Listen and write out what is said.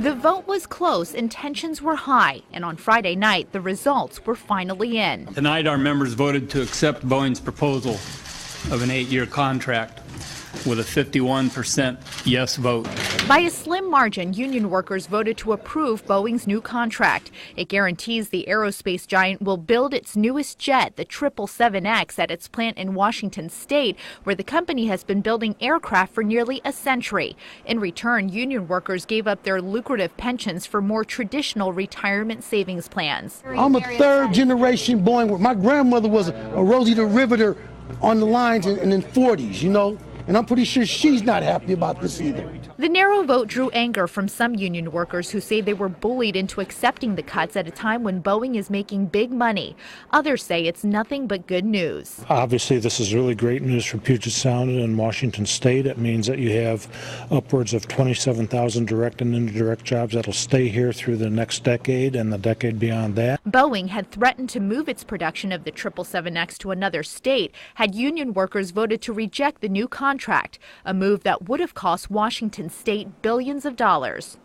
The vote was close and tensions were high, and on Friday night, the results were finally in. Tonight, our members voted to accept Boeing's proposal of an 8-year contract with a 51% yes vote. By a slim margin, union workers voted to approve Boeing's new contract. It guarantees the aerospace giant will build its newest jet, the 777X, at its plant in Washington state, where the company has been building aircraft for nearly a century. In return, union workers gave up their lucrative pensions for more traditional retirement savings plans. I'm a third-generation Boeing. My grandmother was a Rosie the Riveter on the lines in the 40s, you know. And I'm pretty sure she's not happy about this either. The narrow vote drew anger from some union workers who say they were bullied into accepting the cuts at a time when Boeing is making big money. Others say it's nothing but good news. Obviously, this is really great news for Puget Sound and Washington State. It means that you have upwards of 27,000 direct and indirect jobs that'll stay here through the next decade and the decade beyond that. Boeing had threatened to move its production of the 777X to another state had union workers voted to reject the new contract, a move that would have cost Washington State billions of dollars.